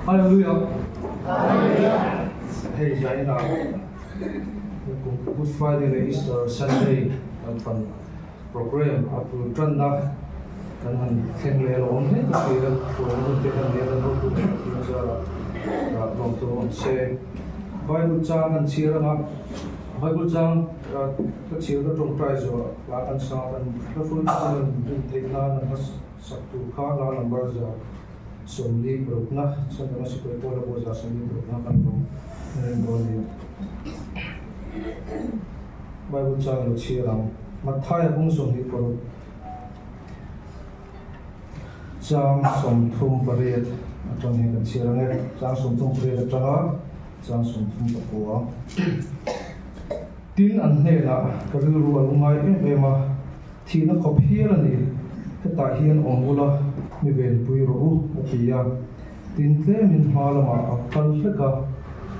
Hallelujah. Hallelujah. Hey, Jaina. Good Friday and Easter Sunday and program up to Tranda kan han khen le lo ne to ke ko no te kan le no ku ki sa ra no to se Bible chang an chira ma Bible chang ka chira tong trai zo la kan sa kan la fu kan te na na sa tu kha la number za so li pro na sa na si ko la bo za sa li pro na kan no ni Bible chang lo chira Mathaya kung som ni pro Chang som thum pariat atong he kan chirang e chang som thum pariat atanga chang som thum pakua tin an ne la karil ru alungai e ma thina khop hian ani heta hian ongula mi vel pui ro u pia tin tle min halama akal hleka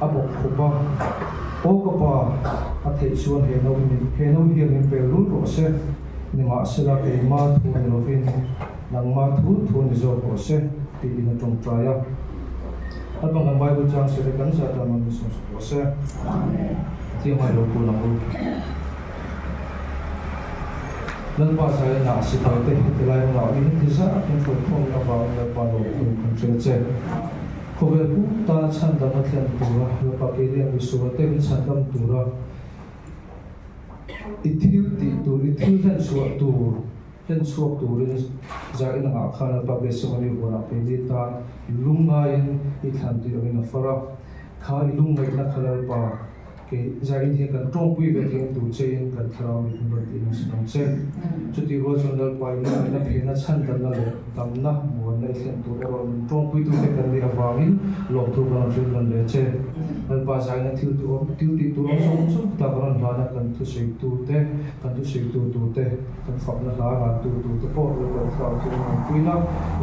abok khopa okapa athei chuan he no hian min pel ru ro se ni ma sela ke ma thu ni lovin nang ma thu ni zo ko se ti na tong traya abang ang Bible chang se kan sa ta man so ko se amen ti mai lo ko na ko nan pa sa na si ta te ti lai ma ni ti sa tin ko ko na ba na pa lo ko che che ko ve pu ta chan da ma thlen tu ra lo pa ke ri mi so te mi chan dam tu ra ithil than suak tu rin za ina nga khana pa be so ni ko na pe ni ta lunga in I than tu ina fara kha lunga na khala pa ke za in he kan tong pui ve thing tu che in kan thara mi kun ti na sang che chuti ro chon dal pa ina na phe na chan dan na le tam na mo na thlen tu ro tong pui tu te kan ri awangin lo tu kan rin dan le che dal pa za ina thil tu ti tu so ta ron la na kan tu sei tu te kan tu sei tu te kan fa na la ra tu te po lo ka tu na pui na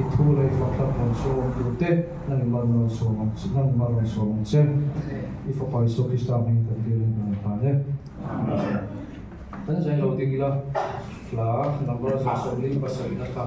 I thu lai fa kha mon so tu te na ni mal no so na ni mal so che I fa pa so Krista min kan ti rin na pa ne tan sai lo ti gila la number sa so li pa sa ina ka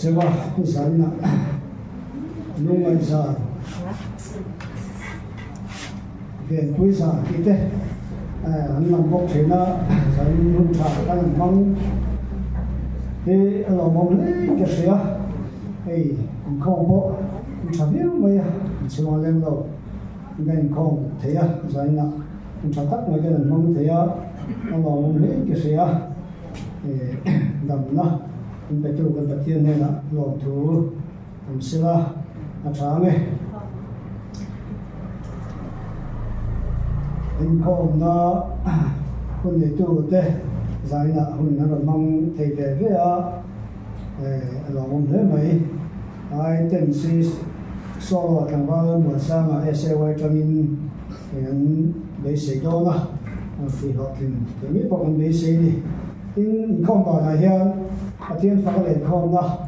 Sewa sana lungai sa gen pui sa kite an lam bok chena san hun cha kan mang e lo mong le ke sia ei khong bo cha viu mai chwa lem lo gen khong the ya sana cha tak mai gen mong the ya lo mong le ke sia e dam na in the two of the Tiana, Lord to Silla, Atame. In Kona, when they do the Zaina, who never mong take a via along the way, I didn't see solo and well was some essay vitamin and basic donor of the Hawking. The people can be seen in Comba here. Atien fakale khom na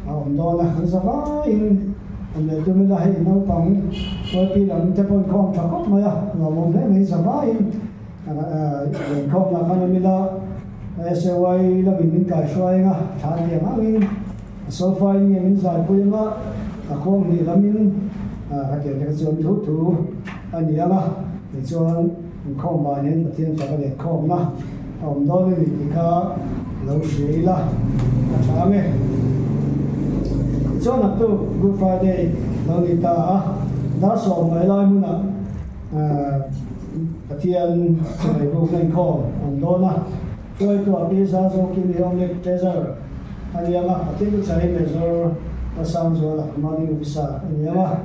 do na han sa fa in ane tu me da hai no pang ko pi lam te pon khom cha khom ma ya no mo le me sa fa in khom na kan mi la SOI là mình cải xoay nga thà tiền á mình sofa mình giải quyết nga không thì là mình cái cái chuyện thủ anh nhớ nga thì chuyện không bao nhiêu mà thiên phải cái không nga ông đó thì cả lâu xí là thà mình cho nó tu Good Friday lâu đi ta đã sống mấy lại muốn cái thiên phải buộc lên không ông đó na tôi tôi đi ra số kim hiệu nghiệp treasure anh em à cái cái sai bây giờ nó sang rồi là mà đi visa anh em à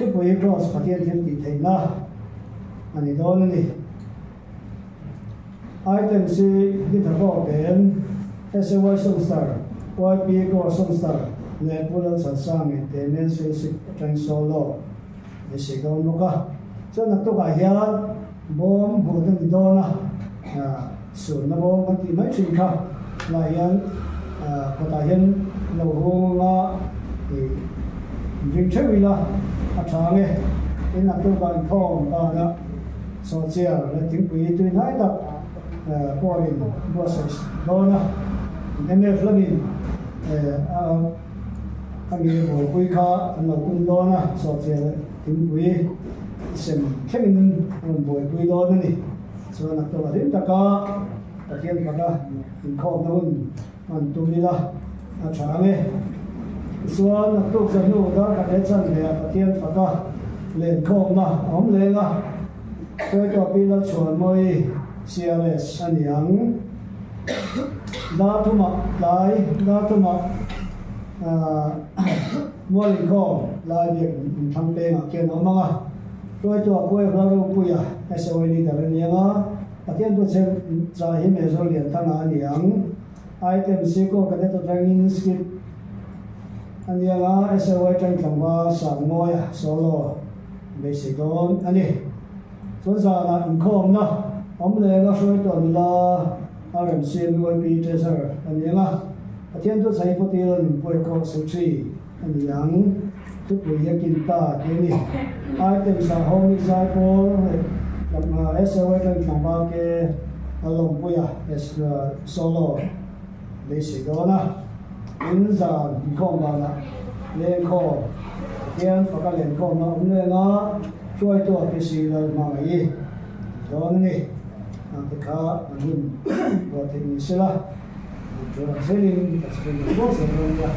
cái buổi cross phát hiện thêm thì thấy na anh ấy đó này item C đi thằng bảo đến SOY Songstar YP của Songstar nên phụ lên sẵn sàng để nên xây dựng trang solo để sử dụng nó cả cho nên tôi phải hiểu bom bộ cái gì đó na sườn nó bom cái gì mấy chuyện khác là hiện có tài hiện lâu hôm mà thì riêng chơi vì là sáng ấy nên là tôi phải phong đó so chiều là tiếng quý tôi nói là qua đến qua sài đó na nên là mình anh ấy bộ quý khá anh là cũng đó na so chiều tiếng quý xem cái mình bộ quý đó này so là tôi là đến tất cả tất nhiên cả mình không đâu mình tu đi là sáng ấy so là tôi sẽ nuôi đó cái đấy chân thì tất nhiên phải có lên không na ống lên na tôi cho bây giờ chuẩn mới CLS anh yang đã thu mặc lại đã thu mặc mua lên không lại việc thằng bên ở kia nó mà tôi cho quay ra đâu quay à SOI đi tới bên yang á tất nhiên tôi sẽ ra hiện bây giờ liền thằng anh yang item C có cái đấy tôi đang in skip anh yang á SOI trong thằng ba sáng ngồi à solo basic đó anh đi cho ra là income na ông lấy cái số tiền là RMC UIP treasure anh em à thiên tôi thấy có tiền bồi có số chi anh yang chút bồi kinh ta cái này item sa home example là SOI trong thằng ba cái along bồi à solo basic đó na in ra income ba na lên kho thiên phải cái lên kho na ông lấy nóช่วยตัวพิสิเรามาไอ้ย้อนนี่ที่ข้ามันว่าที่นี่สิละช่วยเซลินกับเซลินก็เซลินเนี่ย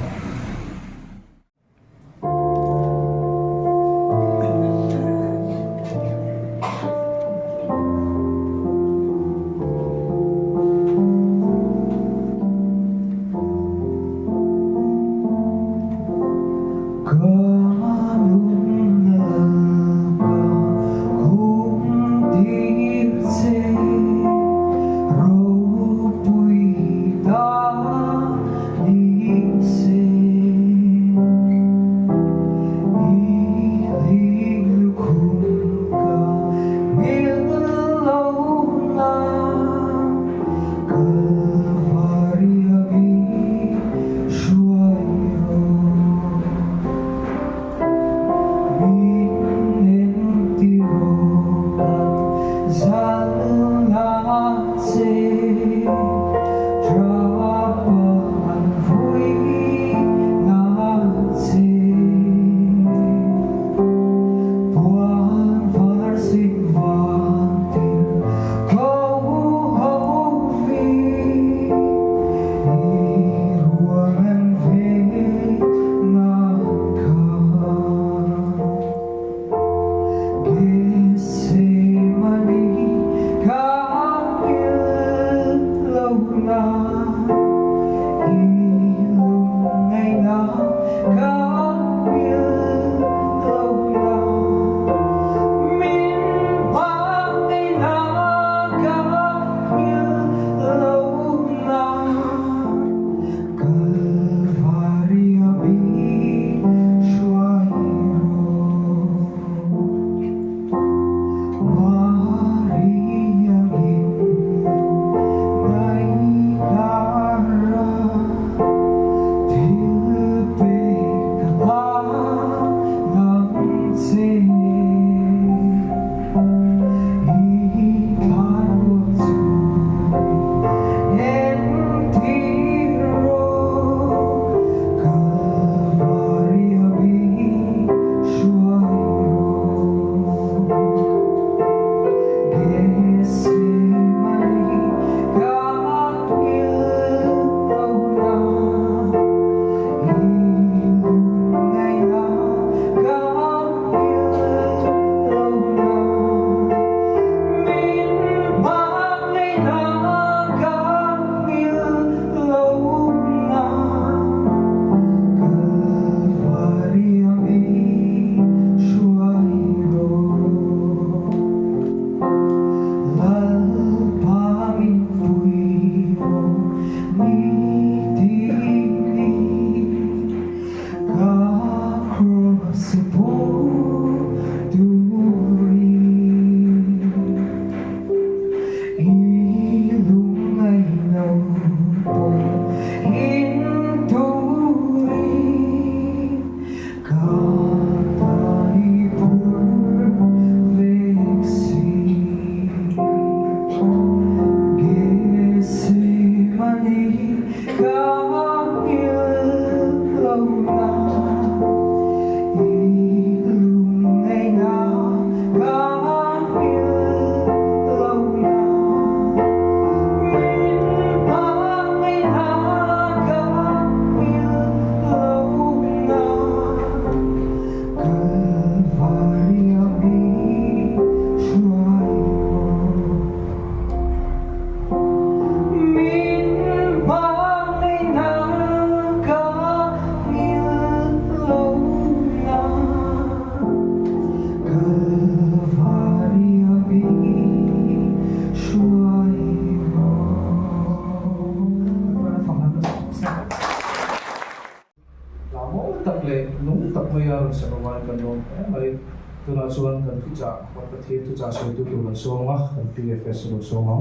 mai ar sa ma kan no mai tuna chuan kan thu cha pa thi tu cha so tu tu so ma kan PFS ro so ma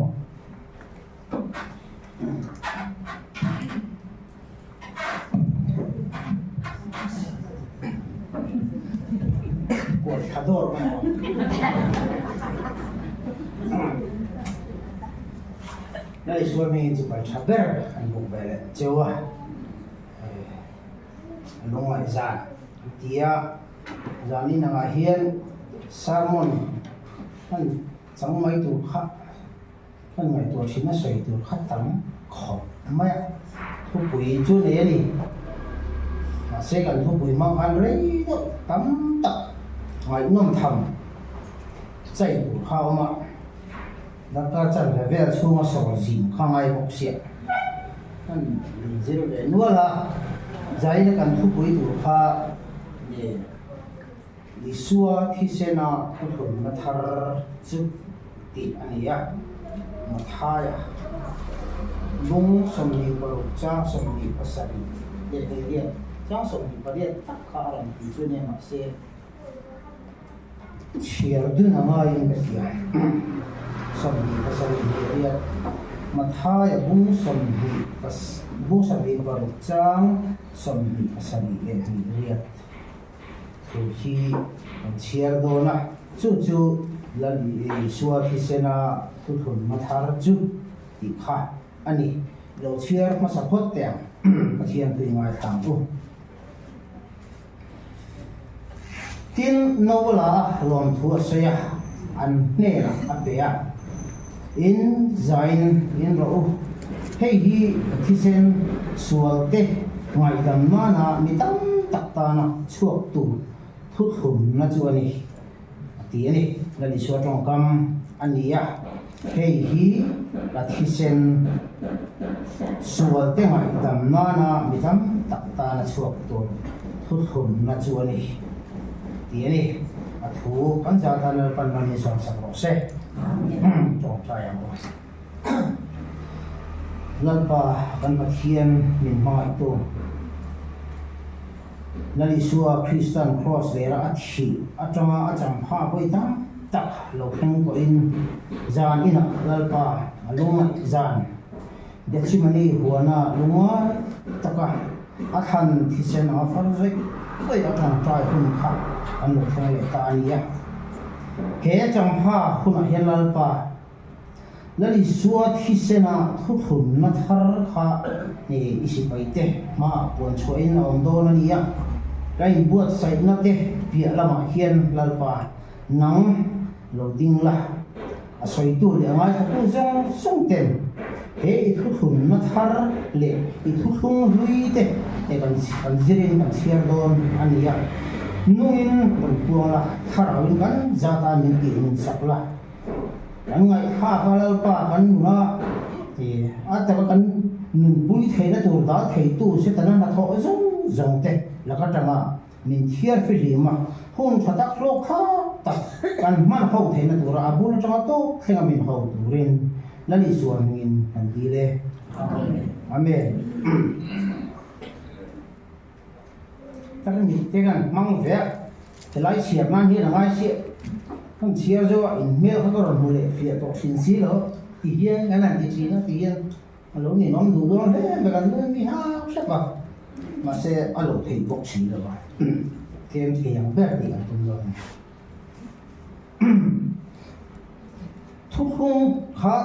của khá đột mà đây xua mình chụp bài chụp bẹt anh buộc về lại chiều à lúc ngoại ra tia ra đi nào hiền salmon anh chẳng mấy tuổi khác anh ngày tuổi chín nó sấy tuổi khác tắm khổ mẹ thu quỷ chú này đi mà sẽ cần thu quỷ mang ăn đấy đó tắm tập ngoài nông thầm chạy của khao mà đã cả chân là về chung mà sầu dìm không ai bốc xịt anh dễ để nuôi là giải nó cần thu quỷ của kha để đi xua thì sẽ na thu thuần nó thar chút tịt anh ấy mà thay à lung sầm đi vào trang sầm đi vào sạch để điện trang sầm đi vào điện tất cả là những chuyện này mà sẽ chia đôi nào mà những cái gì sầm đi vào sạch để điện mà thay à lung sầm đi vào trang sầm đi vào sạch để điện thì khi chia đôi na chú là đi xua thì sẽ na thu thuần mà thar chút thì khác anh đầu chia mà sắp hết tiền cái tiền từ ngoài thằng luôn tin nô là lòng thua xe anh nè là anh bé in zain in rau hay hi thì sen sual te ngoài đầm mà na mi tam tắc ta na chuộc tủ thu thuần na chu anh tiền này là đi xua trong cam anh à hay hi là thì sen sual te ngoài đầm mà na mi tam tắc ta na chuộc tủ thu thuần na chu anh tiền này thu con gia ta là phần mình sống sạch sẽ trong trái em lần ba con bạch hiền mình hỏi tu là đi xua Christian cross để ra chỉ trong chẳng pha với tam tắc lâu không có in gian in lần ba lung gian để chỉ mình huống na lung tắc thành thì sẽ nó phát rồi vậy ở trong trái hùng khác anh một cái ta anh nhé cái trong pha hùng hiện lần ba là đi xua thì sẽ na thu hùng nó thar khá thì isi phải thế mà buồn chơi nó ông đó là nhé cái buốt say nó thế bịa là mà hiện lần ba nắng lâu đinh là xoay tu để ngay cũng giống sống tiền cái thu hùng nó thar lệ cái thu hùng lui thế để còn riêng còn chia đôi anh nhé nuôi còn buông là thar ở bên cạnh gia ta mình kỹ mình sắp là anh ngày pha là pa kan na thì ta kan nun pui thei na tur da thei tu se ta na tho zong zong te la ka tama min thiar fi ri ma hun thatak lo kha ta kan man ho thei na tur a bul tama to khenga min ho turin la ni suan ngin an di le amen ta ni te kan mang ve te lai siap na ni na mai siap không chia cho in mail các con người phía tổ xin xí đó thì hiện cái này thì chỉ nó thì hiện lúc này nó đủ đó đấy mà cần nó mi ha sắp vào mà sẽ ở lỗ thì bốc xí được rồi thêm thì hàng bé thì ăn cũng rồi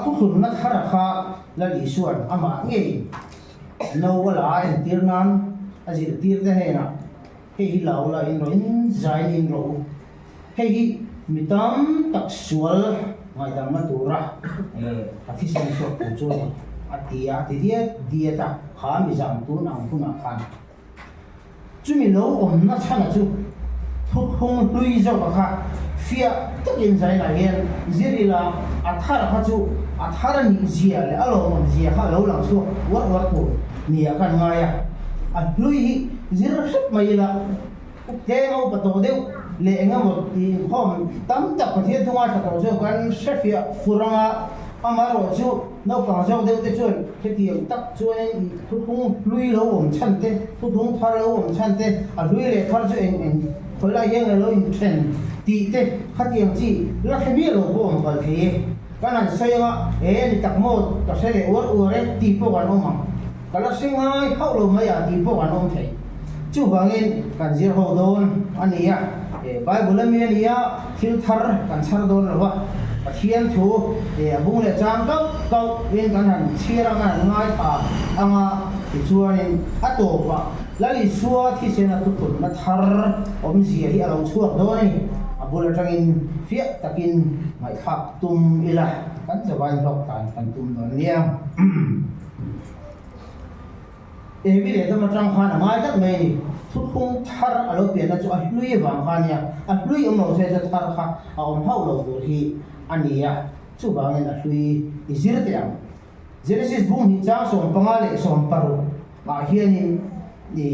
thuốc hùng nó khá là khá là lý xuân mà nghe lâu lại tiền ngon gì tiền thế này nè cái lâu là in rồi dài in rồi cái mi tam tak sual ngai dam na tura athi sen so ko chu atia dia ta kha mi jam tu nang tu na khan chu mi lo om na chana chu thuk hong lui zo ka kha fia takin zai la hian zirila athar kha chu athar ni zia le alo mon zia kha lo lang chu war ko ni kan ngaya a lui hi zira sap mai la ke mo pato deu le nga mo ti khom tam tak pathian thunga sa ko jo kan shefia furanga amaro chu no pa jaw de te chuan he tiang tak chuan thu thung lui lo om chan te thu thung thar lo om chan te a lui le thar chu en khola yang lo in tren ti te khatiang chi la he mi lo bo om bal the kanan sayanga ni tak mo ka sele or re ti po kan om kala singai hau lo mai a ti po kan om thei chu wangin kan zir ho don ania bible mi ania thil thar kan char don lo wa pathian thu bung le chang kau in kan han chira ngai tha anga ti chuanin ato pa lali suwa thi sena tu thun na thar om zia hi alo chuak do ni abula tangin fia takin mai khap tum ila kan chawai lok kan tum don niam evi le tama tang khan mai tak mai ni thu khung thar alo pe na chu a hlui wang khan ya a hlui om lo se cha thar kha a om hau lo tur hi ania chu wangin a hlui izir te am Genesis bung ni cha som pangale som paru ma hianin ni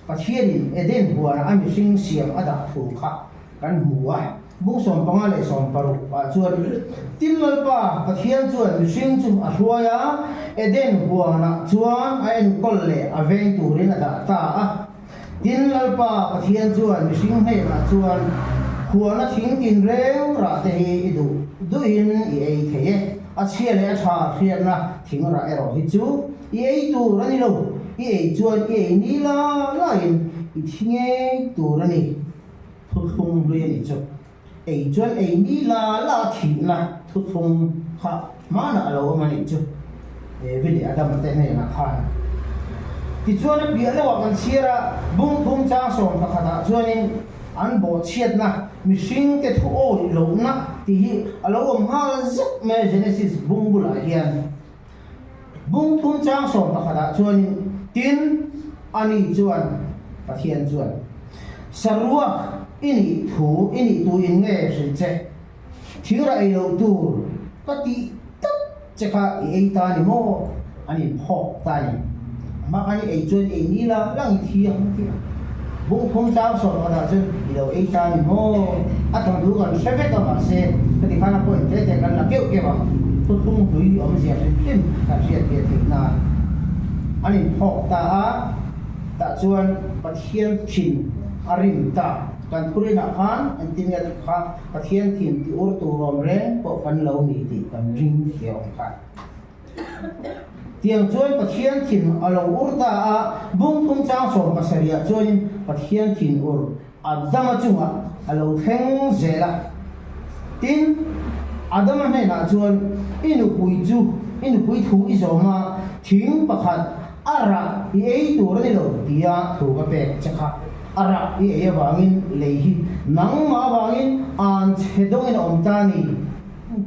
pathianin eden huana ami sing siam ada thu kha kan huwa bung som pangale som paru wa chuan tinlal pa pathian chuan mi sing chu a hruaya eden huana chuan a en kol le a veng turin ada ta a tinlal pa pathian chuan mi sing he na chuan huana thing tin reng ra te hi du in i ei theye a chia le a tha khian na thing ra ero hi chu i ei tu rani lo i ei chuan i ei ni la in i thinge tu rani thu thung lui ni chu ei chuan ei ni la thi na thu thung kha ma na lo ma ni chu vili adam te ne na khan ti chuan bi ala wa kan sira bung thum cha som ka khata chuanin an bo chiat na mishing te thu o lo na ti hi alo om ha zuk me Genesis bung bula hian bung thum chang som ta khada chuan tin ani chuan pathian chuan sarua ini thu ini tu in nge sin che thira ai lo tu ka ti tak che kha ei ta ni mo ani phok ta ni ma ka ni ei chuan ei ni la lang thiang ti bung thum chang som khada chuan i lo ei ta ni mo a thong du kan seve ta ma se ka ti khana point te kan la keu ke ba thu thung lui om sia sin ka sia te ti na ani phok ta a ta chuan pathian thin arim ta kan purina khan an tin ya kha pathian thin ti ur tu rom ren po kan lo ni ti kan ring ke ong kha tiang chuan pathian thin alo ur ta a bung thum chang som pasaria chuan pathian thin ur adama chunga alo theng zela tin adama ne na chuan inu pui thu i zoma thing pakhat ara i ei tur ni lo tia thu ka pe chakha ara i ei wangin leihi nang ma wangin an chedong in om ta ni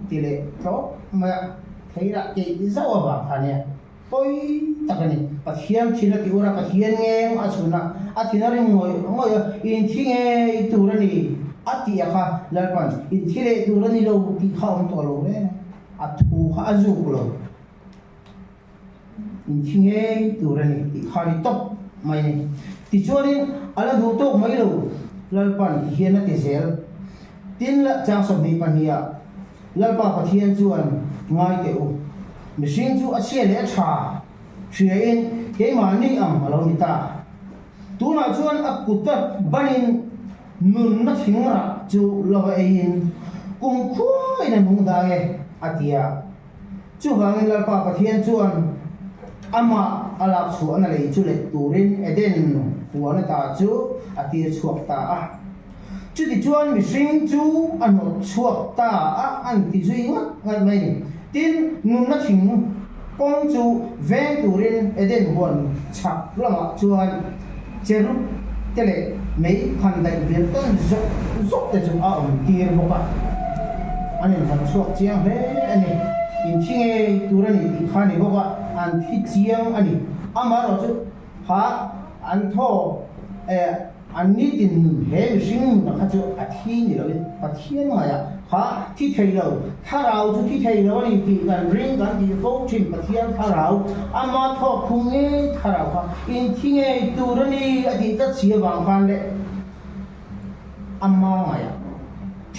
tile to ma theira ke zawa wa khania poi takani pathian thina ti ora pathian ngem asuna athina ring ngoi in thinge turani ati akha lalpan in thile turani lo ti khawm to lo re athu kha azu lo in thinge turani ti khari top mai ni ti chuanin ala du to mai lo lalpan hiana ti sel tin la chang som ni pania lalpa pathian chuan ngai te u machine chu a che le tha thriain ke ma ni am alo ni ta tuna chuan a kutta banin nun na thingra chu lawa ein kum khoi na mung da e atia chu wangin lalpa pathian chuan ama ala chu ana lei chu le turin eden huana ta chu atia chuak ta a chu ti chuan machine chu anot chuak ta a an ti zui ngat mai ni tin nun na thing pong chu veng turin eden huan chak lama chuan cheru tele mei khan dai vel ton zok te chu a om tir boka ani han chuak chiang he ani in thinge turani ti khani boka an thi chiang ani amaro chu ha an tho an ni tin he sing na kha chu a thi ni lo pathian ma ya ha thi thei lo tharau chu thi thei lo ni ti kan ring kan ti fo thin pathian tharau ama tho khunge tharau ha in thinge turani adi ta chia wang khan le amma ma ya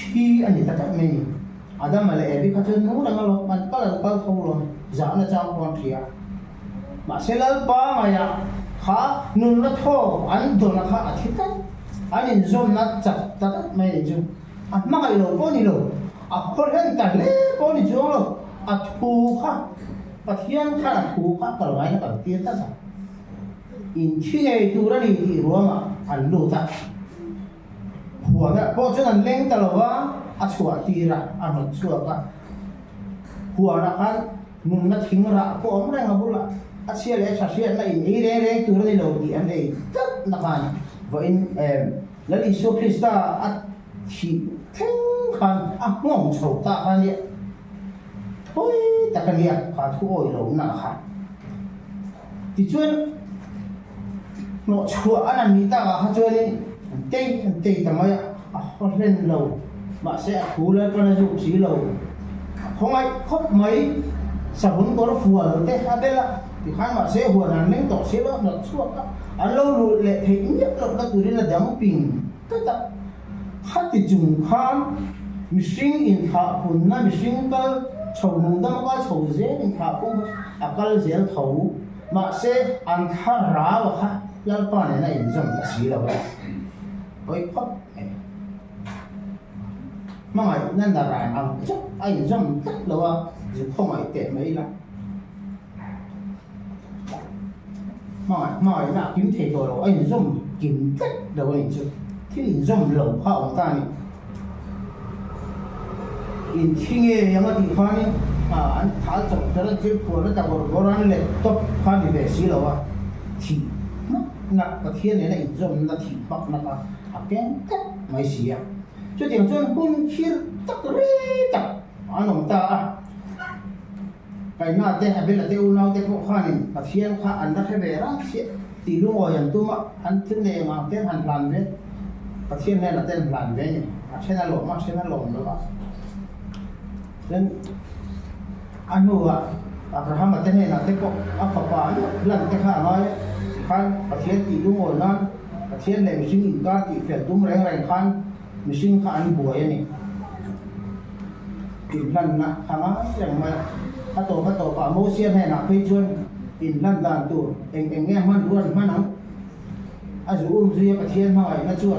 thi ani ta ta me ni Adam mà lại bị khát chân nú đang lo mình có là có thâu rồi giá là trong con kia mà sẽ lấy ba ngày à khá nung nó thô anh đồ là khá thích cách anh nhìn zoom nó chặt chặt mấy nhìn zoom à mà cái lỗ có gì lỗ à con lên cả lẽ có gì zoom lỗ à thu khá và thiên khá là thu khá cả loại nó cả tiền tất cả in khi ngày tu ra đi thì ruộng mà anh lỗ ta huống á có chỗ nào lên ta lỗ á à chùa tì ra à nó chùa cả huống là khá nung nó thính ra có ông này ngабу là à xia lẽ sa xia này ý re tu ra đi lỗ thì anh đây tất là khá vậy lấy lý số Krista à thì thính khăn à ngọng sầu ta khăn vậy ôi ta cái này khá thu ôi lỗ nà khá thì chuyên nó chùa anh mi ta khá chuyên tây tầm ấy à con lên lầu mà sẽ thú lên con dụng xí lầu không ai khóc mấy sao vẫn có nó phù hợp thế ha thế là thì khán mà sẽ buồn là nên tỏ sẽ nó suốt đó anh lâu rồi lệ thấy nhất là nó từ đây là đóng pin tất cả hát thì dùng khán mình sinh in thả buồn na mình sinh cái chầu nung đó cái chầu dễ in thả cũng à cái dễ thấu mà sẽ ăn thả rá và khá là bao này là in dòng ta xí lầu với khóc mà ngày nên là rải ăn chắc anh dòng tất là dù không ai tệ mấy là mà là kiếm thể rồi đâu anh dòng kiếm tất đâu anh chứ thì dòng lẩu họ ta này in khi nghe yang đi khoan này anh tháo chọc cho nó chịu của nó tạo một cái rắn lệ top khoan đi về xí lẩu thì nè cái thiên này này dòng là thì bắt nè à cái tất mấy xí à cho tiếng chuan hun khir tak re tak anh ta cái nào thế hay là thế u nào thế có khả năng phát hiện khả anh đã phải về đó thì lúc ngồi nhận tu mà anh thiên này mà thế hành làm về phát hiện này là thế làm về nhỉ thế là lộn mà thế là lộn đó nên anh nuôi Abraham mà thế này là thế có Phật bảo lần thế khả nói khăn phát hiện thì lúc ngồi nó phát hiện này mình suy nghĩ ra thì phải tung rèn khăn mình sinh khả anh buổi này thì lần nè khả nói rằng mà bắt đầu bảo mô xiên hay là phê chuôn thì lần đàn tù anh nghe man luôn man nóng à dù duy cái thiên hỏi nó chuồn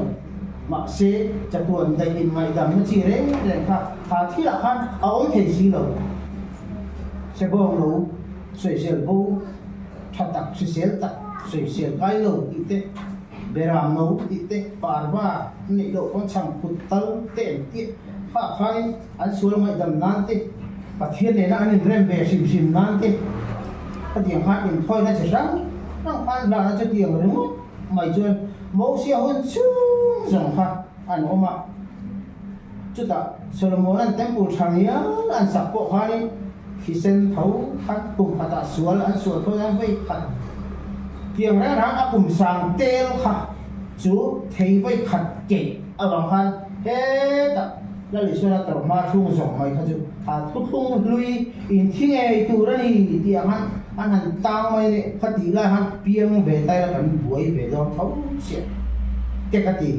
mà sẽ chặt tuần đầy in mày đầm nó chỉ đấy để khả thi là khăn ông thể gì đâu sẽ bông lũ sợi sợi bố thật đặc sợi sợi cái lũ thì thế beram nấu thì thế parva này độ con chẳng cụt tấn tiền tiết phá khai anh xuống mày đầm nan thế và thiên này nó anh đem về xìm nan thế cái tiền phát tiền thôi nó chỉ răng phát là nó cho tiền rồi đúng không mày chuyên mẫu xe hơn chứ rằng phát anh ôm ạ chút ta Solomon anh tem bùn thằng nhớ anh sắp bộ hoa đi khi sen thấu phát cùng phát ta xuống anh xuống thôi anh vây phát tiền ra anh cùng sang tên khá chú thấy vây khát kệ ở bằng khăn hết ta là lý do là tàu ma chung rộng mày khá chú thu thung lui in thi ngày tu ra đi thì anh hành tao mày này phát tí là hắn biếng về tay là hắn buổi về đó thấu xịt cái tí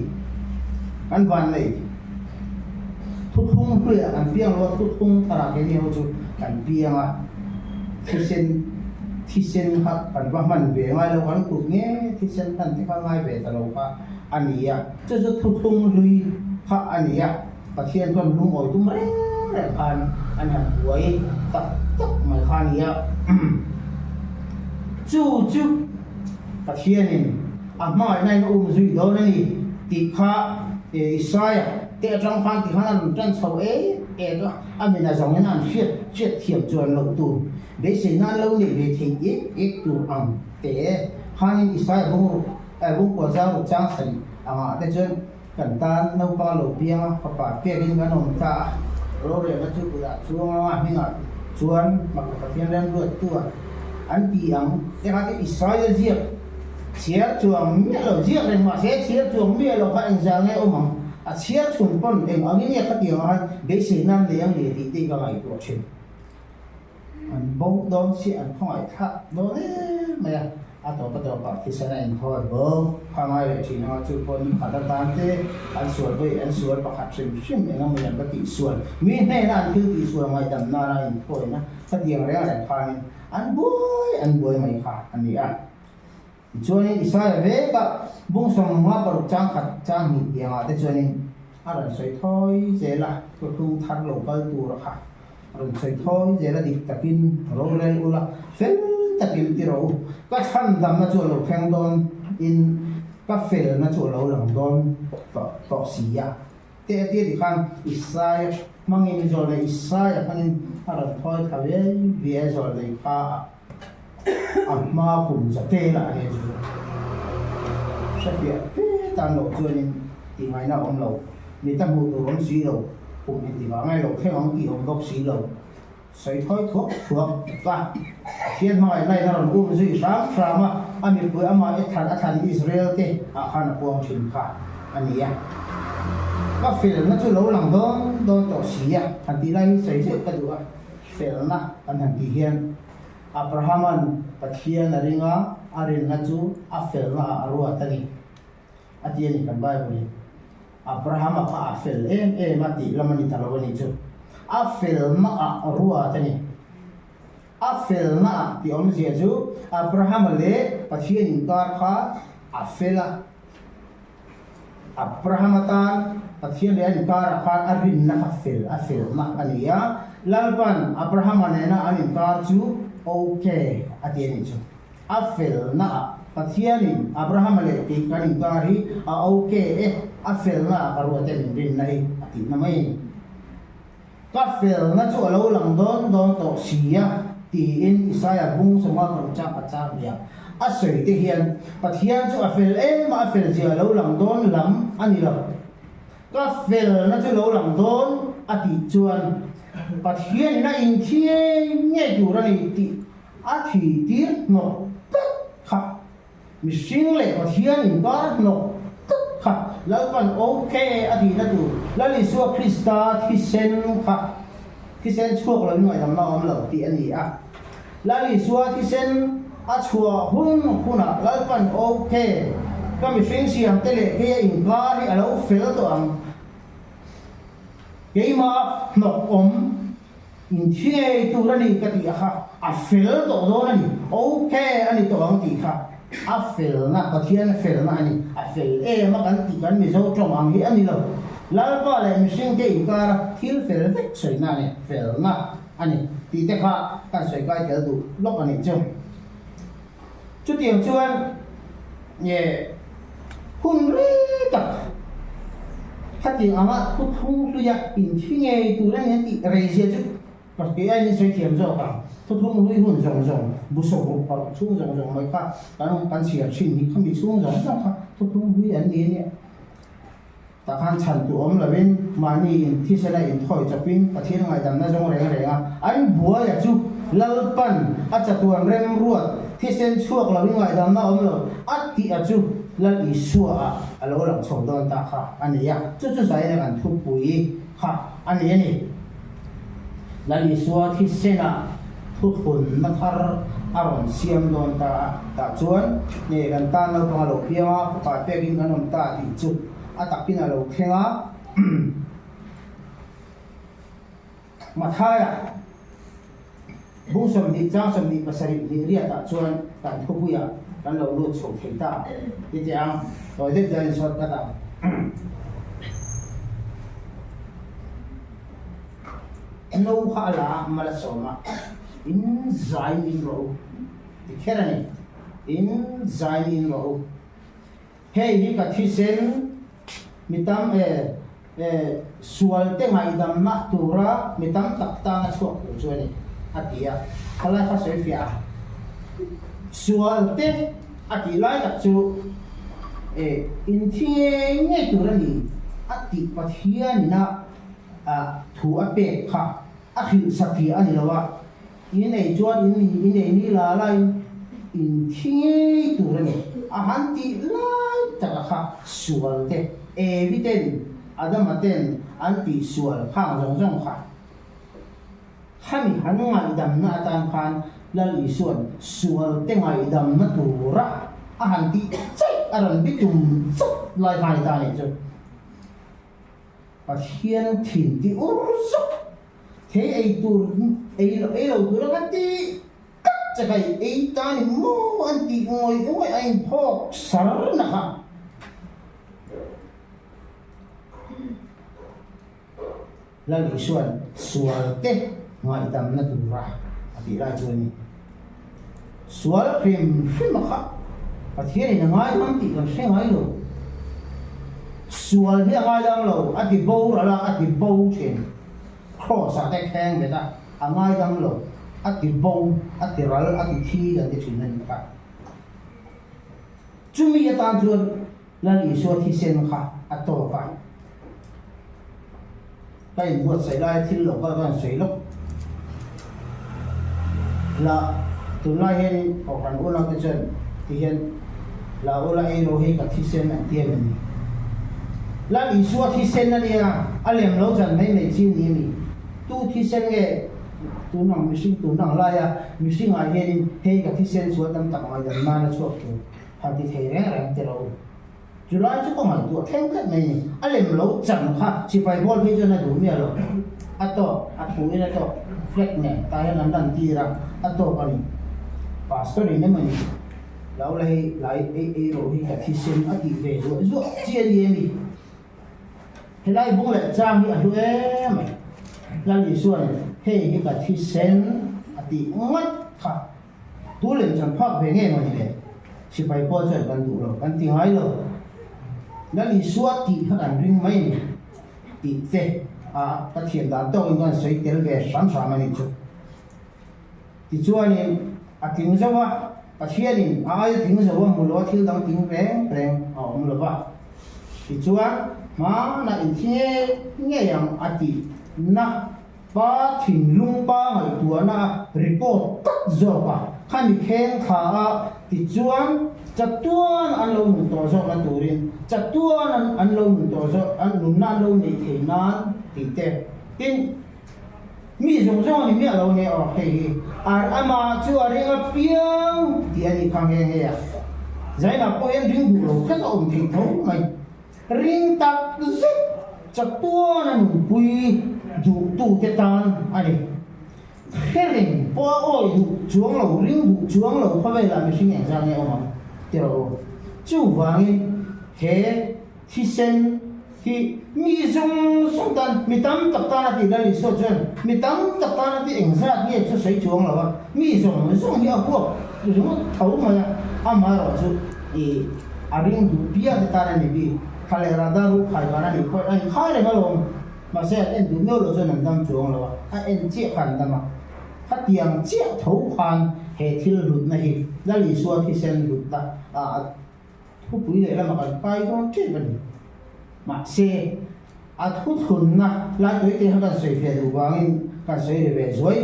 anh van này thu thung lui anh biếng lo thu thung thà cái này chú anh biếng à thi sen hát anh vào mình về ngay lâu anh cũng nghe thi sen anh thì vào ngay về tao lâu cả anh ấy à cho thu thung lui ha anh ấy à và thiên con lung ngồi tung rẽ anh hành buổi tập mày khan ấy chú và thiên này mà này nó duy đó này thì khá sai thế trong khan thì khá là chân sầu ấy đó anh mình là dòng như nào chuyện thiểm chuẩn lộc tù để xin nó lâu để về thì ít tù ăn thế khan sai bông của ra một trang sành thế chứ cần ta nấu ba lẩu biếng hoặc bà bia cái nón ta rồi nó chụp là chuông mà mình nói chuan mà có thiên lên ruột tua anh biếng cái Israel giết chia chuông miết lẩu giết này mà chia chuông miết lẩu phải ra nghe ôm mỏng chia chuông con em ở những cái tiếng anh để xin nam để anh để tí cái này của chuyện anh bông đón xe anh không phải thắt đó đấy mày atau patapa kisana in thor bo khamai le thina chu pon khata tan te an sual boi an sual pakhat sim engam yan ka ti sual mi ne na an thil ti sual ngai dam na ra in thoi na satiang re ra khan an boi mai kha an ni a chuanin Isaiah ve ka bung som ma paruk chang khat chang hi yang a te chuanin aran soi thoi zela ko thung thar local tu ra kha aran soi thoi zela dik takin rolel ula fel takin ti ro ka chan dam na chu lo theng don in ka fel na chu lo lang don to sia te di khan Isaiah mangin zo le Isaiah kanin aran thoi ka ve zo le ka ma kum sa te la ne chu sa pia tan lo chuanin ti mai na om lo ni ta mu tu om si lo kum ni ti ba ngai lo theng om ti om dok si lo sai thoi thuốc và thiên mai này là một gì sáng sáng mà anh mình vừa mà ít thành Israel thế khăn quang chim khá anh nhỉ các film nó chú lâu lắm đó cho xí à thành tí này xây dựng cái đó film na anh thành tí hiền Abraham anh bắt hiền là riêng arin na chú film na arua tani at yan ikan Bible Abraham apa film mati lama ni talawan itu film na arua tani film na ti om Jesu Abraham le bắt hiền kar kha film Abraham tan pathian le kar khan arin na afil na ania lalpan Abraham anena anin kar chu okay atien chu afil na pathian Abraham le ti kanin kari okay afil na karuaten din nai ati na mai kafil na chu lo lang don to sia ti in Isaiah bung sama ko cha pacha ya asoi te hian pathian chu afil afil zia lo lang don lam ani lo kafil na chu lo lang don ati chuan pathian na in thie nge tu ra ni ti a thi tir no kha mi sing le pathian in ka no kha lalpan okay ati na tu lali su Krista thi sen kha thi sen chuak lo noi dam na om lo ti ani a lali su thi sen a chua huna lalpan okay kami sing siam tele ke in ka ri alo fel to am ke ma no om in thie tu ra ni ka ti kha a fel to do na ni okay ani to ang ti kha a fel na pathian fel na ani a fel ma kan ti kan mi zo trong ang hi ani lo lalpa le mi sing ke in ka thil fel vek soi na ni fel na ani ti te kha kan soi kai tel du lok ani chung chút tiền chuan nhẹ hun ri tak phát tiền ама thu thu lu ya in thi nghe tu ra nghe ti re sia chu parce que ai ni soi thiam zo ka thu thu lu hun zong bu so bu pa chu zong mai ka kan sia chin ni kham bi chu zong ka thu thu lu ya ni ne ta khan chan tu om la bin mani in thi sala in thoi chapin pathian ngai dam na zong re nga an bua ya chu lalpan acha tuan rem ruat thi sen chuak lo ngai dam na om lo ati a chu lal isua alo lang chong don ta kha ania chu sai na kan thu pui kha ania ni lal isua thi sena thu thun na thar aron siam don ta chuan ne kan tan lo pa lo pia pa pe king kan om ta ti chu atapin alo khenga mathaya bung som ni chang som ni pasari ni ria ta chuan kan thu puya kan lo lu chho thei ta ti tiang rồi tiếp đến sốt cái ta nâu khá là mà là số mà in dài in row thì thế này in dài in row hey đi cả thi sen mitam sual te ngai dam na tura mitam takta na chuak chu ni atia khala kha soi fia sual te ati lai tak chu in thie nge tu ra ni ati pathian na thu a pe kha a khil sakhi ani lawa in ei chuan in ei ni la lai in thie tu ra ni a han ti lai tak kha sual te evident adamaten anti sual khang jong kha hami han ngai dam na tan khan lal isuan sual tengai dam na tura ahan ti chai aran bi tum chuk lai khai ta ni chu pathian thin ti urzuk thế ai tu ai lo tu ra ti chắc cái ai ta ni mo an ti ngoi ai phok sar na ha lal isuan sual te ngai dam na tura ati ra chu ni sual phim kha pathian ni ngai ham ti kan se ngai lo sual hi ngai dam lo ati bo ra la ati bo chen cross ate khang beta ngai dam lo ati bo ati ral ati thi kan ti chin nan ka chumi atan chuan lal isuan thi sen kha ato pa cái buat sai lai thil lo ka kan sei lo la tunai hen ko kan ula ke chen ti hen la ula e lo he ka thi sen an tiam ni la li suwa thi sen na nia alem lo chan mai mai chin ni mi tu thi sen nge tu nang mi sing tu nang la ya mi sing a hen he ka thi sen suwa tam tak mai dan ma na chuak tu ha ti the reng reng te lo July chứ không phải tuổi thêm cái này anh làm lâu chẳng ha chỉ phải bol bây giờ này đủ nhiều rồi atau aku ini atau flag này tay nó đang đi ra atau cái này pastor ini mình lâu lại rồi cái thi sinh ở đi về rồi chia gì mi thế lại bung lại trang thì anh em mày làm gì xuân hey cái thi sinh ở đi mất ha tu lên chẳng phát về nghe mà này chỉ phải bol choกันđủ rồiกันtiếng hay rồiนั่นอีสวดที่เขาอันริงไม่เนี่ยติเตะกระเทียมดาวโต้อินกันสวยเตลเวสันสามันนี่จุดที่ชัวนี่ทิ้งจะว่ากระเทียมนี่ทิ้งจะว่ามูลว่าทิ้งต้องทิ้งแรงมูลว่าที่ชัวมาหน้าอินเทียเนี่ยยังตินะป้าทิ้งลุงป้าไอ้ตัวน่ะรีโก้ตัดจบขันมีแข้งขาที่ชัวจัตุนอันลงตัวโซกันตูรินจัตุนอันลงตัวโซอันนุ่นนั่นลงในเทนันติเตตินมีสงสารนี่มีอะไรเนี่ยอ๋อเฮ้ยอามาชัวริงกับเปียงที่อันนี้ข้างเงี้ยใจน่ะพอเอ็นริงดูโลก็จะอมทิ้งท้องไหมริงตักซิจัตุนอันปุยดูตู้เกตันอันนี้แค่ริงพอโอ้ยดูช่วงเราริงดูช่วงเราเพราะเวลาไม่ใช่เงี้ยจังเนี่ยอ๋อเดี๋ยวจู่ว่างี้เฮ้ที่เซนที่มีส่งตันมีตั้มตับตาที่ได้ลิสต์จนมีตั้มตับตาที่เอ็งซาที่จะใช้ช่วงเราว่ามีส่งที่เอาพวกอยู่ตรงนั้นเท่าไหร่อามาเราสุดอาริงดูพิจารณาเนี่ยบีขายราดารุขายกันนี่ก็ไอ้ขายเลยก็ลงมาเสียเอ็นดูเนื้อเราจนนั่นตั้มช่วงเราว่าเอ็นเจี๊ยขันตั้มมาถ้าเตียงเจี๊ยเท่าพันเฮทิลหลุดนะฮิแล้วลิสต์ที่เซนหลุดละผู้ปุ๋ยเลยแล้วมากันไปก็เจ็บมันมาเสียทุกคนนะหลายตัวที่เขากันสวยเพียรดูวางกันสวยเลยสวย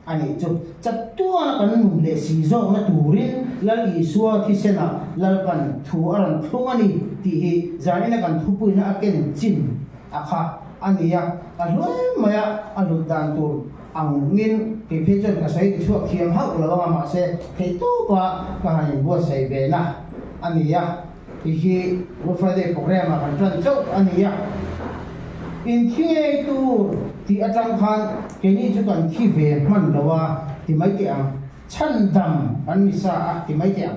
อันนี้จุดจัดตัวนะกันนุ่มเลยสีส้มนะตูรินแล้วลิสต์ที่เซนนะแล้วกันทัวร์ทุ่งอันนี้ที่จานี่นะกันผู้ปุ๋ยนะเก่งจริงค่ะอันนี้อ่ะอันนู้นมาอันนู้นดันตัวอังเงินเพื่อจะกระใสช่วยเขียมหักแล้วก็มาเสียเพื่อตัวก็ให้บัวใส่เวนะอันนี้อ่ะที่รถไฟเด็กโปรแกรมมากันจนอันนี้อ่ะอินที่ไอ้ตัวที่อาจารย์พันแค่นี้จะกันที่เวมันแล้วว่าที่ไม่เกี่ยงชั้นดำอันนี้ซะที่ไม่เกี่ยง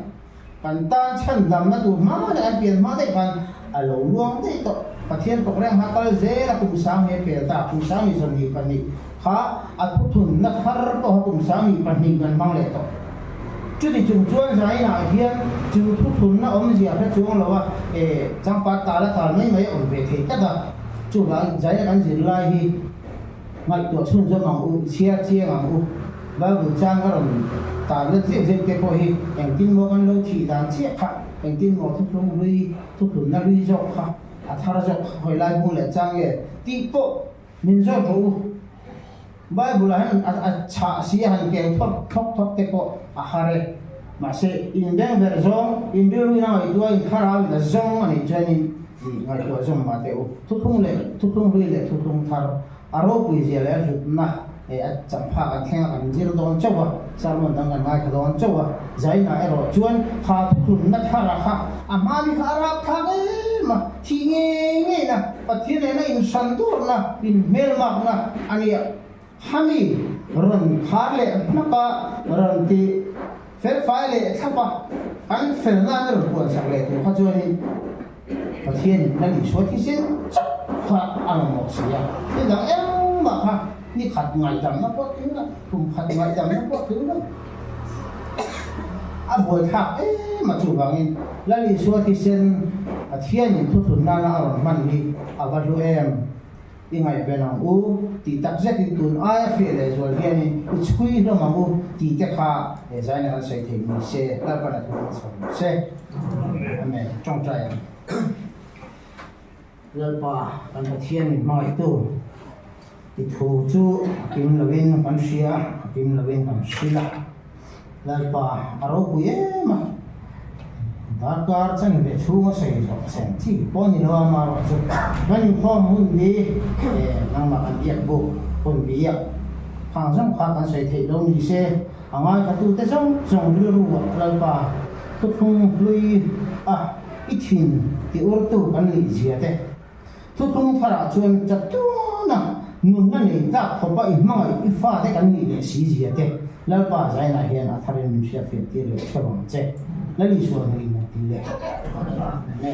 กันตาชั้นดำนะตัวมาได้เปลี่ยนมาได้กันอารมณ์รวมได้ตัวประเทศโปรแกรมฮักก็เจอแล้วคุณสามีเปลี่ยนตาคุณสามีสนิทกันนี่ข้าอัดทุนนักฮาร์ก็คุณสามีปนิกันบ้างเลยตัวจุดที่จุดจวนใจน่ะเฮียจุดทุนน่ะอมเสียแค่ช่วงเราว่าจังปัตตาละทานไม่อมเวทีก็ได้จุดหลังใจกันสิไล่ที่ไม่ตัวชุนจะมังอุเชียมังอุแล้วบุญจ้างก็เราตาเลือดเสียเก็บพอฮีอย่างกินหมกันเราที่ด่านเชียค่ะอย่างกินหมทุกทุนน่ะลุยจอกค่ะถ้าเราจะคอยไล่บุญเลยจ้างเนี่ยตีโป้มินจอกรู้บายบุญให้ชาเสียหันเกี่ยวทบเตปอาหารมาเสอินเดนเวอร์ซองอินเดลูน่าอีตัวอินคาราวินซองอันนี้เจนี่งานตัวซองมาเตอทุกทุ่งเลยทุกทาร์อารมณ์ปุยเจเลยสุดนะ chẳng phá cái khen cái gì đó châu à sao luôn đang gần ngay cái đó châu à giải này rồi chuan khá thức luôn mất khá là khá mà đi khá là khá cái mà thì nghe nè và thiên này in sản xuất nè in mail mạc nè anh ấy hami rồi khá lệ nó có rồi thì phép phải lệ thắp à anh phải là rồi buồn sạc lệ thì khó cho nên và thiên là lý số thì xin chắc khá ăn một sự ya thế là em mà kháนี่ขัดไงจังนะพวกถึงนะผมขัดไงจังนะพวกถึงนะบัวทักมาจูบางอินแล้วลีชัวที่เส้นเทียนทุกทุนนั่นอารมณ์มันนี่วารุเอ็มยังไงเป็นอ่ะตีตักเจ็ดตีตุนเฟียเลยส่วนเทียนนี่ช่วยเรามาตีเจ้าข้าใจในการใช้เทคนิคเช่แล้วก็นั่นคือสอนเช่แม่จ้องใจแล้วป่ะกันเทียนมาอีกตัวที่ถูกจู่กิมลวินกันเชียกิมลวินกันศิลาแล้วป่ะอารมณ์ปุยมาดาร์การ์จังเวชูมาใส่จอบเส้นที่ปนนี่เรามาว่าจุดวันนี้ข้อมูลดีนั่งมากันเยียบบุกคนเบียบข้างซ้ำข้างกันใส่เทลงดีเช่อ่างไงกันตัวแต่ซ้ำส่งเรื่องรู้แล้วป่ะทุกคนลุยอีทิ้งที่อุรตุกันลีเสียเต้ทุกคนพระชวนจัดตัวนะนุ่นนั่นเองถ้าเขาไปอีกมั่งอีกฟ้าได้กันนี่เลยสีเสียเต้แล้วป่าใจน่ะเห็นอัธรินเสียเฟียที่เลยเชื่อว่าเจ้แล้วลีส่วนนี้นะที่เลยแม่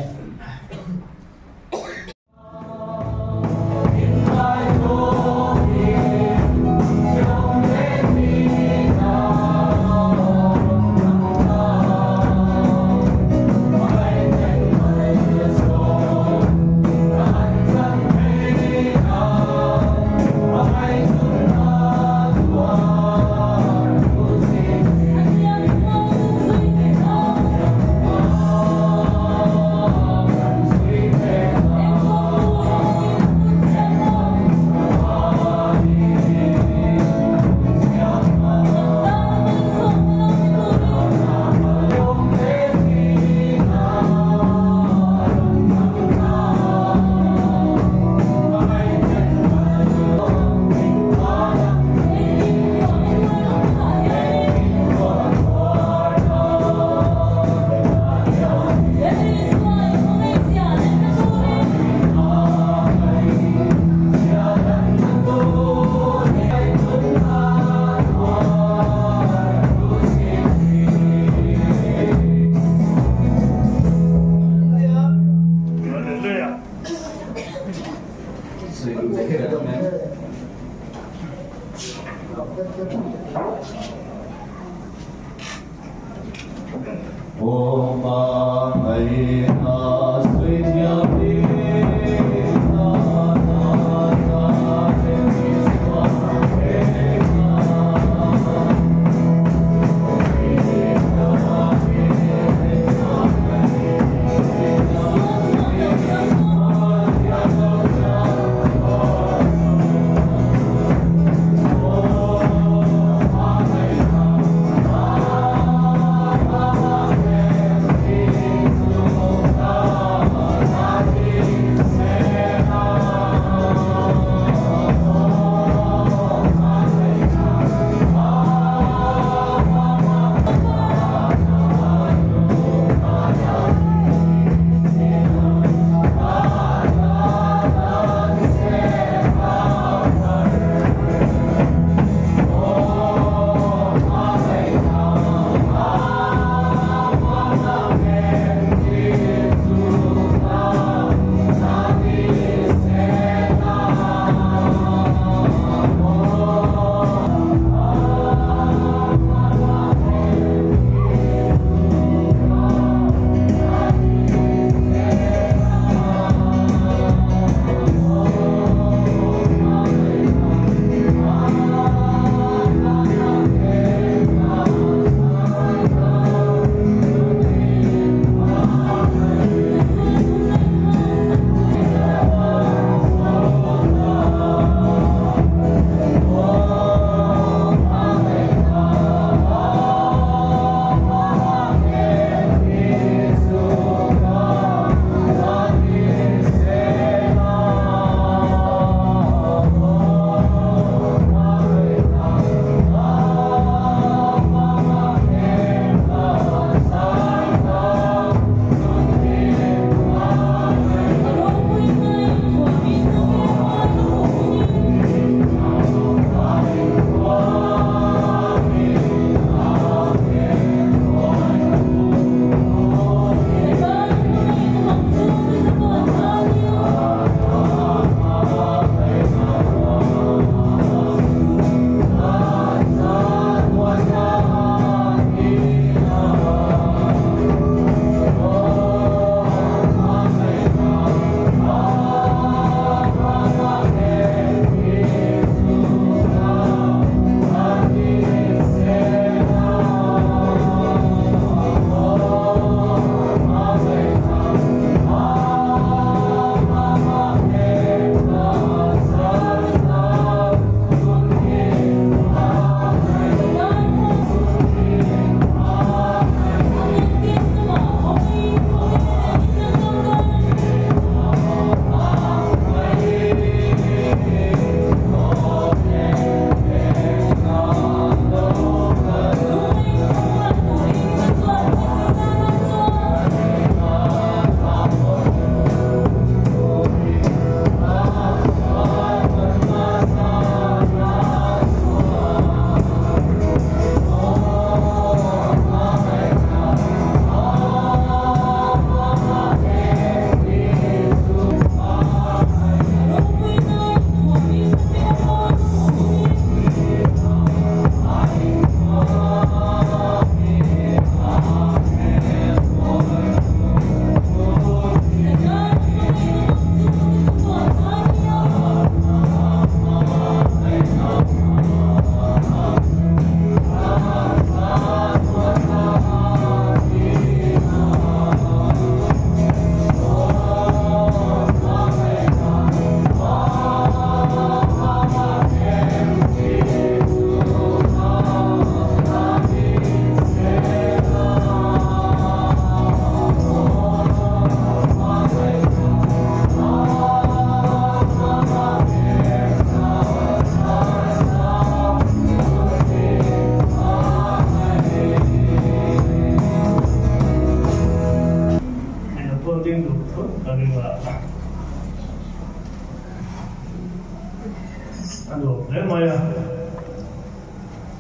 anh đồ lẽ mày à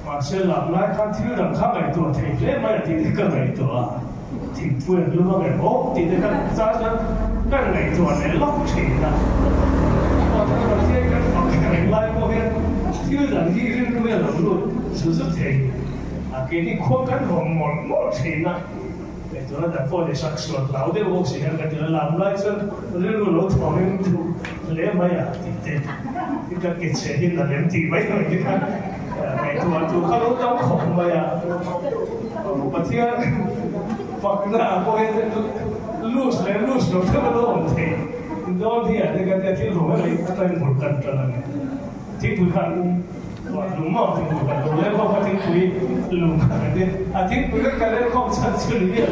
mà sẽ làm lại các thứ đằng khác này tuổi thì lẽ mày thì cái này tuổi thì quyền luôn mà cái bố thì cái giá cái này tuổi này lóc chỉ là mà cái này cái phòng cái lại có cái thứ đằng gì liên quan là luôn sự rất thì cái này khoa cái vòng một chỉ là để cho nó đặt phôi để sạc sửa lão để vô sự cái thứ làm lại cho nó luôn lỗ thòng lên thu lẽ mày à thì cái chế hình là làm gì vậy cái cái tu kalau tahu kok maya patian fakna ko lose no te lo te do dia de ga ti lo le ta ni kan ta na ti pu kan wa lu ma ti pu kan le ko pa ti pu lu ka de a ti pu ka le ko sa su ni ya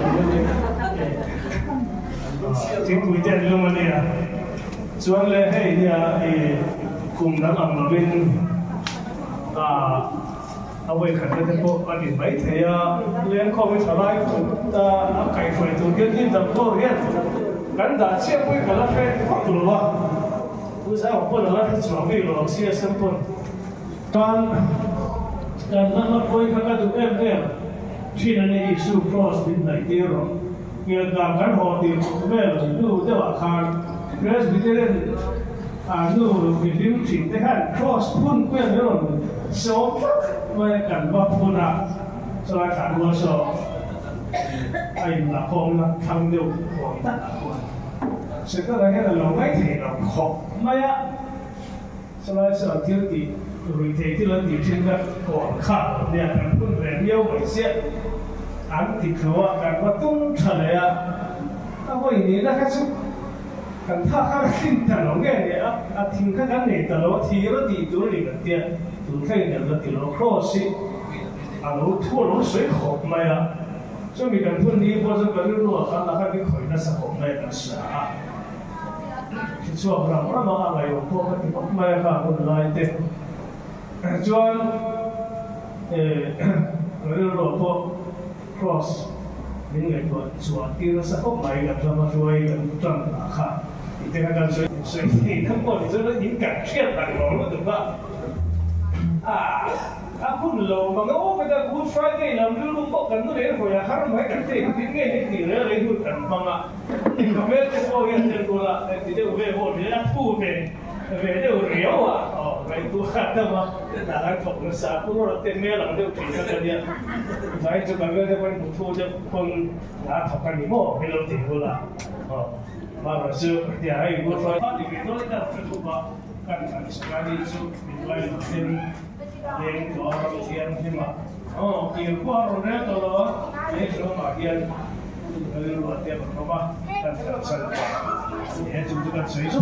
ti pu de lu ma ne ya chuan le hei nia kum dang am no bin away khẩn cái tempo anh nhìn mấy thấy liên không với thằng ai ta cái phải tổ chức như tập cô riêng gắn đã chia với cái là phải phát tụ lo bây giờ học quân là phải chuẩn bị lo chia sân quân còn nó coi cái tụ em chuyện này issue cross bên này đi rồi người ta gắn họ thì về là đủ để vào khang press bị đến đủ bị điều chỉnh để hạn cross phun quen rồi sốไม่กันว่าพูดนะสลายขันวัวโซไอ้หลักของนะทำเดียวของตั้งสิ่งอะไรเนี่ยเราไม่ถึงเราของไม่อะสลายสลายที่ดีหรือที่เราดีที่เราก่อนข้าวเนี่ยกันพูดเรื่องเดียวไม่เสียอันที่เขาว่ากันว่าตุ้งเฉลยอะถ้าว่าอย่างนี้นะครับกันถ้าข้าขึ้นถนนเนี่ยทิ้งข้างนี้ตลอดที่เราดีตัวนี้กันเดียตัวแค่เนี่ยเราติดเราครอสเราทั่วเราสวยขอบไหมอ่ะช่วงมีการพูดนี้พอจะกันรู้ว่าข้าราชการไม่ค่อยน่าสงบในภาษาช่วงเราอะไรพวกที่ไม่ค่ะคนไล่เด็กจวนเรารู้ว่าพวก cross นี่ไงตัวส่วนที่เราสงบไหมกันจะมาช่วยกันจังราคาอีกแต่การช่วยที่ทั้งหมดจะได้ยินการเชื่อต่างของเราถูกป่ะคุณโลบางโอ้ก็จะกูช่วยได้เราดูรู้บอกกันตัวเองหัวข้างไม่กันเองที่นี่ที่เรื่องอะไรดูกันบ้างอ่ะที่เขาไม่ได้พูดกันเรื่องตัวละที่เดี๋ยวเว้ยพูดเรื่องพูดเป็นเดี๋ยวเรียวอ่ะไปตัวข้าแต่ว่าแต่ละถกมันสาพูดเราเต็มเมื่อหลังเดี๋ยวถึงกันเนี่ยไปจะไปเรื่องวันพุธจะคนหาถกกันนี่มั่วให้เราถึงตัวละมาเราซื้อเดี๋ยวให้กูช่วยที่เป็นตัวเล็กๆที่ถูกป่ะกันกันสกัดที่สุดเป็นไรเต็มyang orang yang lima, yang kuat orang itu loh, yang semua bagian dari luar dia berapa dan terasa, ya juga sesuatu.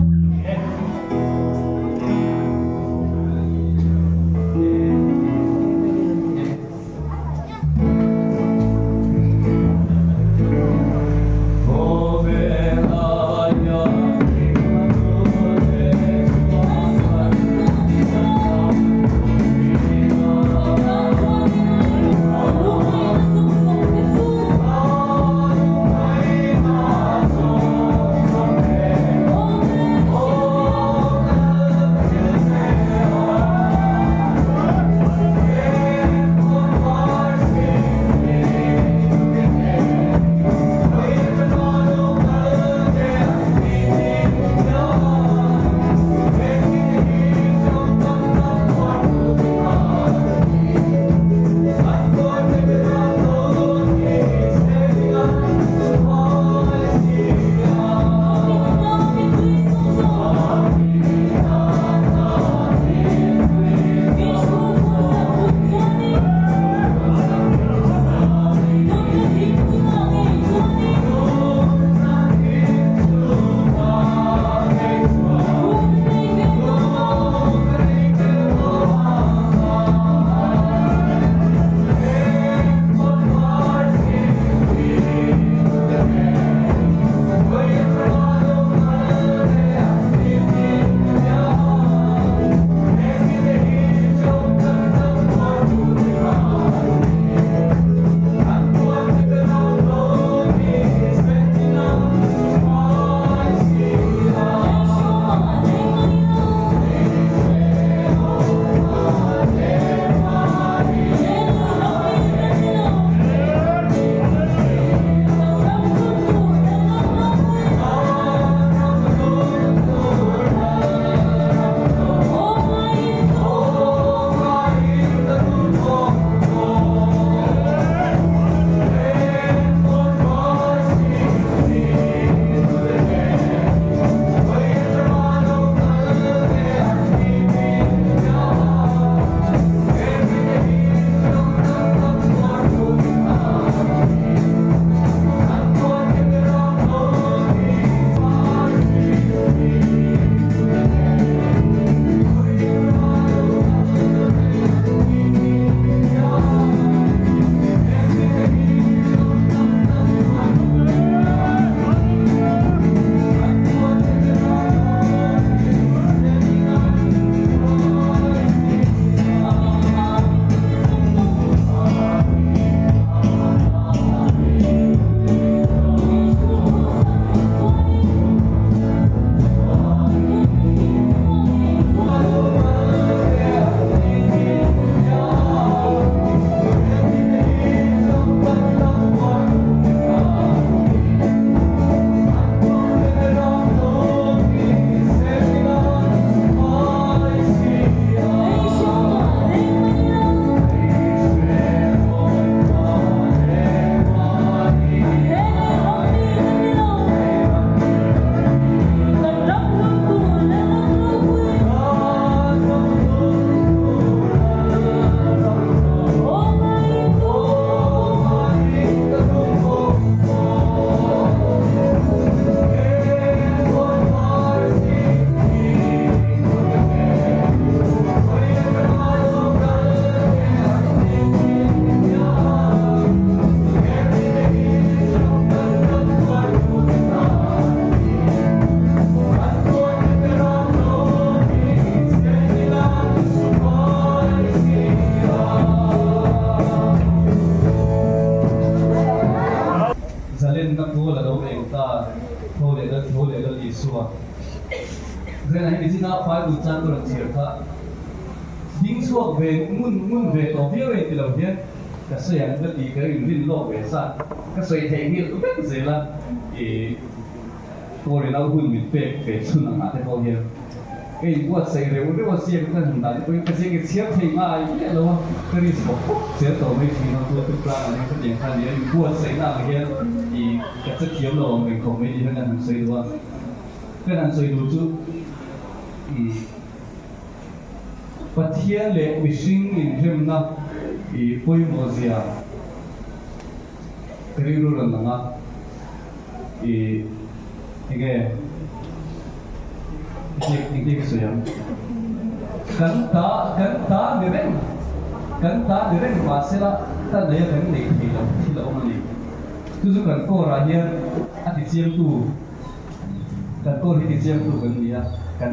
lên các cô là đâu em ta thôi để là lý xua cái này thì nó phải đủ trang tôi làm chuyện ta những suốt về muốn về tổ viên về từ đầu tiên cái sự yang cái gì cái hình lộ về sao cái sự thể hiện cũng rất dễ là thì tôi là hun mình về xuân là thế thôi hiện cái buat saya lewat buat saya kita hendak itu kasi kita siap tinggal ini loh dari sebab saya tahu mereka nak buat plan yang kerjaan dia buat saya nak dia di kita kiam loh mereka komedi dengan saya dua dengan saya dulu Patian le wishing in him na poi mozia keriru ranga ige ini kesuyam kanta direng pasela ta daya kan ni tidak omani tu kan ko rahian ati siam tu kan ko hiti siam tu kan dia kan